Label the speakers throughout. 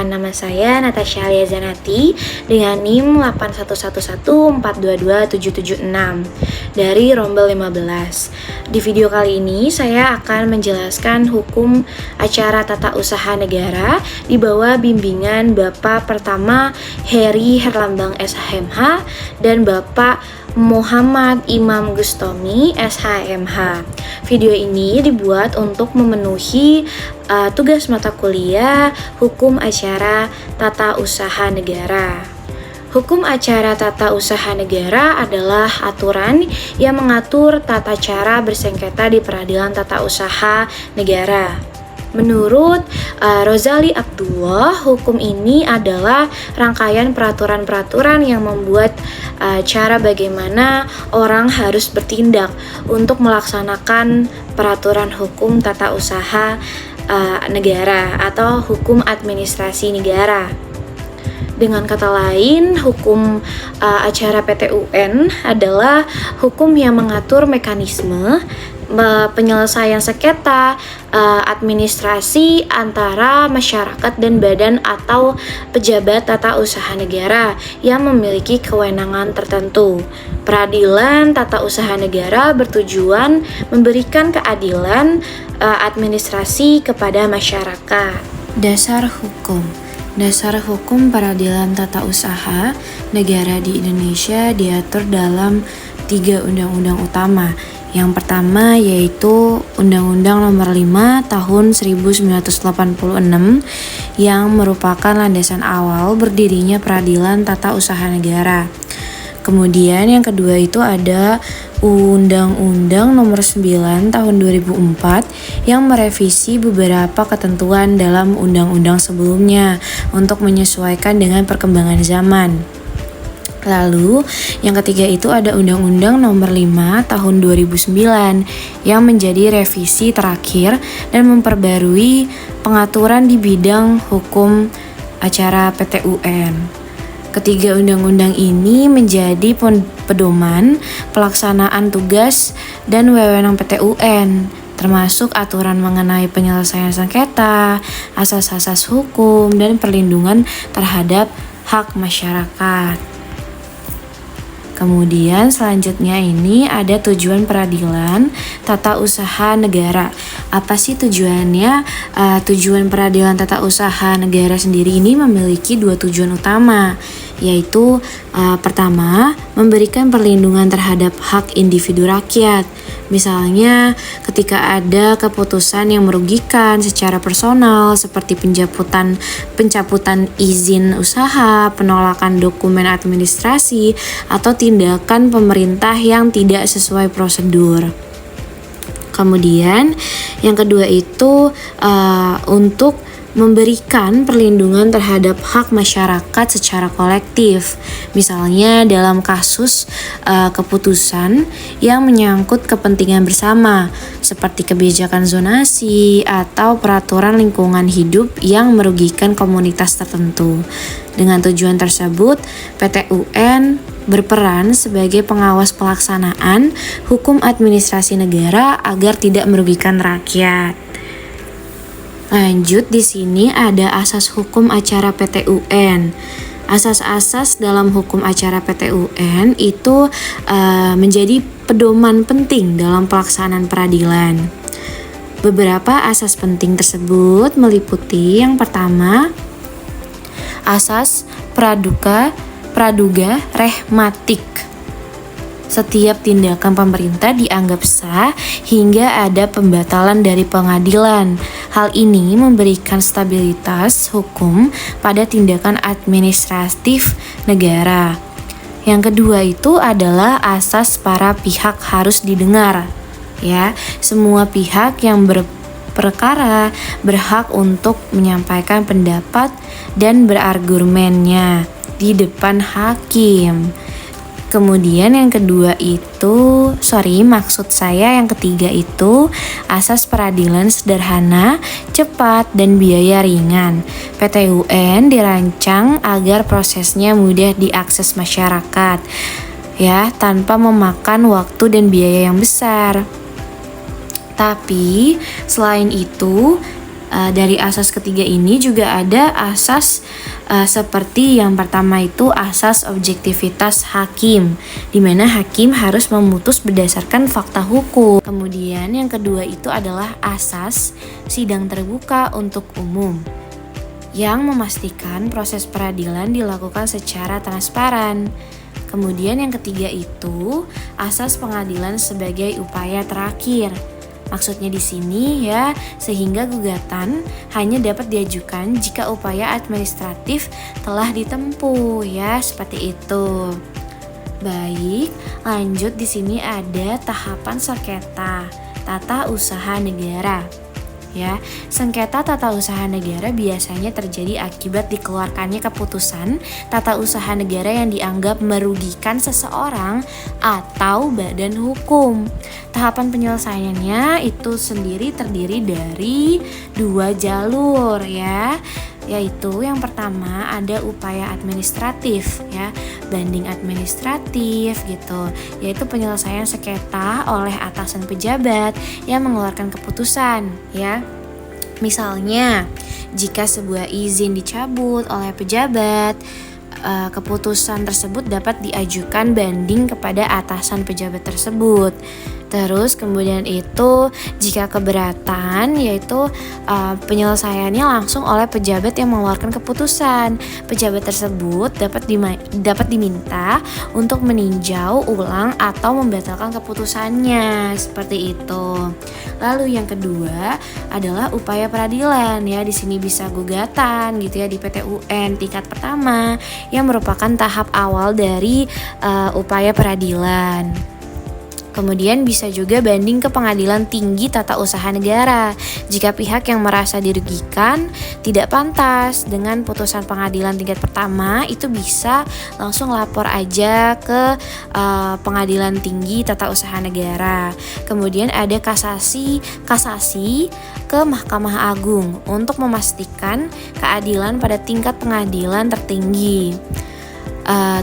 Speaker 1: perkenalkan, nama saya Natasha Alia Zanati dengan NIM 81114227776 dari Rombel 15. Di video kali ini saya akan menjelaskan hukum acara tata usaha negara di bawah bimbingan Bapak Pertama Heri Herlambang SHMH dan Bapak Muhammad Imam Gustomi SHMH. Video ini dibuat untuk memenuhi tugas mata kuliah Hukum Acara Tata Usaha Negara. Hukum acara tata usaha negara adalah aturan yang mengatur tata cara bersengketa di peradilan tata usaha negara. Menurut Rozali Abdullah, hukum ini adalah rangkaian peraturan-peraturan yang membuat cara bagaimana orang harus bertindak untuk melaksanakan peraturan hukum tata usaha negara atau hukum administrasi negara. Dengan kata lain, hukum acara PT-UN adalah hukum yang mengatur mekanisme penyelesaian sengketa administrasi antara masyarakat dan badan atau pejabat tata usaha negara yang memiliki kewenangan tertentu. Peradilan tata usaha negara bertujuan memberikan keadilan administrasi kepada masyarakat. Dasar hukum peradilan tata usaha negara di Indonesia diatur dalam 3 undang-undang utama. Yang pertama yaitu Undang-Undang Nomor 5 Tahun 1986 yang merupakan landasan awal berdirinya peradilan tata usaha negara. Kemudian yang kedua itu ada Undang-Undang Nomor 9 Tahun 2004 yang merevisi beberapa ketentuan dalam undang-undang sebelumnya untuk menyesuaikan dengan perkembangan zaman. Lalu, yang ketiga itu ada Undang-Undang Nomor 5 Tahun 2009 yang menjadi revisi terakhir dan memperbarui pengaturan di bidang hukum acara PT-UN. Ketiga undang-undang ini menjadi pedoman pelaksanaan tugas dan wewenang PT-UN, termasuk aturan mengenai penyelesaian sengketa, asas-asas hukum, dan perlindungan terhadap hak masyarakat. Kemudian selanjutnya ini ada tujuan peradilan tata usaha negara. Apa sih tujuannya? Tujuan peradilan tata usaha negara sendiri ini memiliki 2 tujuan utama, yaitu pertama, memberikan perlindungan terhadap hak individu rakyat. Misalnya ketika ada keputusan yang merugikan secara personal seperti pencabutan izin usaha, penolakan dokumen administrasi, atau tindakan pemerintah yang tidak sesuai prosedur. Kemudian yang kedua itu untuk memberikan perlindungan terhadap hak masyarakat secara kolektif. Misalnya dalam kasus keputusan yang menyangkut kepentingan bersama seperti kebijakan zonasi atau peraturan lingkungan hidup yang merugikan komunitas tertentu. Dengan tujuan tersebut, PT-UN berperan sebagai pengawas pelaksanaan hukum administrasi negara agar tidak merugikan rakyat. Lanjut, di sini ada asas hukum acara PT-UN. Asas-asas dalam hukum acara PT-UN itu menjadi pedoman penting dalam pelaksanaan peradilan. Beberapa asas penting tersebut meliputi yang pertama, asas praduga rehmatik. Setiap tindakan pemerintah dianggap sah hingga ada pembatalan dari pengadilan. Hal ini memberikan stabilitas hukum pada tindakan administratif negara. Yang kedua itu adalah asas para pihak harus didengar. Ya, semua pihak yang berperkara berhak untuk menyampaikan pendapat dan berargumennya di depan hakim. Kemudian yang ketiga itu asas peradilan sederhana, cepat, dan biaya ringan. PT-UN dirancang agar prosesnya mudah diakses masyarakat, ya, tanpa memakan waktu dan biaya yang besar. Tapi selain itu, Dari asas ketiga ini juga ada asas seperti yang pertama itu asas objektivitas hakim, di mana hakim harus memutus berdasarkan fakta hukum. Kemudian yang kedua itu adalah asas sidang terbuka untuk umum, yang memastikan proses peradilan dilakukan secara transparan. Kemudian yang ketiga itu asas pengadilan sebagai upaya terakhir. Maksudnya di sini ya, sehingga gugatan hanya dapat diajukan jika upaya administratif telah ditempuh ya, seperti itu. Baik, lanjut di sini ada tahapan sengketa tata usaha negara. Ya, sengketa tata usaha negara biasanya terjadi akibat dikeluarkannya keputusan tata usaha negara yang dianggap merugikan seseorang atau badan hukum. Tahapan penyelesaiannya itu sendiri terdiri dari 2 jalur ya, yaitu yang pertama ada upaya administratif ya, banding administratif gitu, yaitu penyelesaian sengketa oleh atasan pejabat yang mengeluarkan keputusan ya. Misalnya, jika sebuah izin dicabut oleh pejabat, keputusan tersebut dapat diajukan banding kepada atasan pejabat tersebut. Terus kemudian itu jika keberatan, yaitu penyelesaiannya langsung oleh pejabat yang mengeluarkan keputusan. Pejabat tersebut dapat diminta untuk meninjau ulang atau membatalkan keputusannya, seperti itu. Lalu yang kedua adalah upaya peradilan ya. Di sini bisa gugatan gitu ya di PT UN tingkat pertama yang merupakan tahap awal dari upaya peradilan. Kemudian bisa juga banding ke Pengadilan Tinggi Tata Usaha Negara jika pihak yang merasa dirugikan tidak pantas dengan putusan pengadilan tingkat pertama, itu bisa langsung lapor aja ke Pengadilan Tinggi Tata Usaha Negara. Kemudian ada kasasi ke Mahkamah Agung untuk memastikan keadilan pada tingkat pengadilan tertinggi.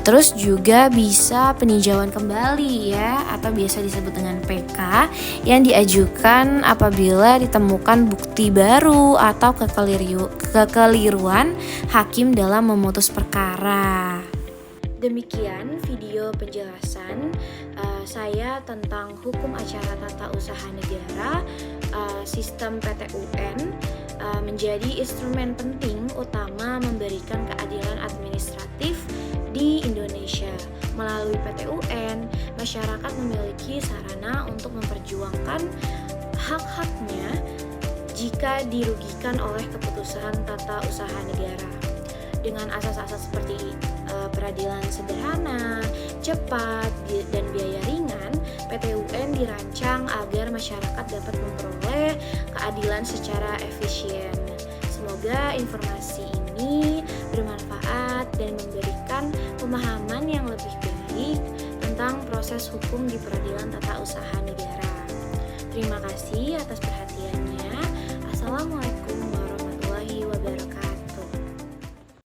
Speaker 1: Terus juga bisa peninjauan kembali ya, atau biasa disebut dengan PK, yang diajukan apabila ditemukan bukti baru atau kekeliruan hakim dalam memutus perkara. Demikian video penjelasan saya tentang hukum acara tata usaha negara. Sistem PT UN menjadi instrumen penting utama memberikan keadilan administratif di Indonesia. Melalui PT UN, masyarakat memiliki sarana untuk memperjuangkan hak-haknya jika dirugikan oleh keputusan tata usaha negara. Dengan asas-asas seperti peradilan sederhana, cepat, dan biaya ringan, PT UN dirancang agar masyarakat dapat memperoleh keadilan secara efisien. Semoga informasi ini bermanfaat dan memberikan pemahaman yang lebih baik tentang proses hukum di peradilan tata usaha negara. Terima kasih atas perhatiannya. Assalamualaikum warahmatullahi wabarakatuh.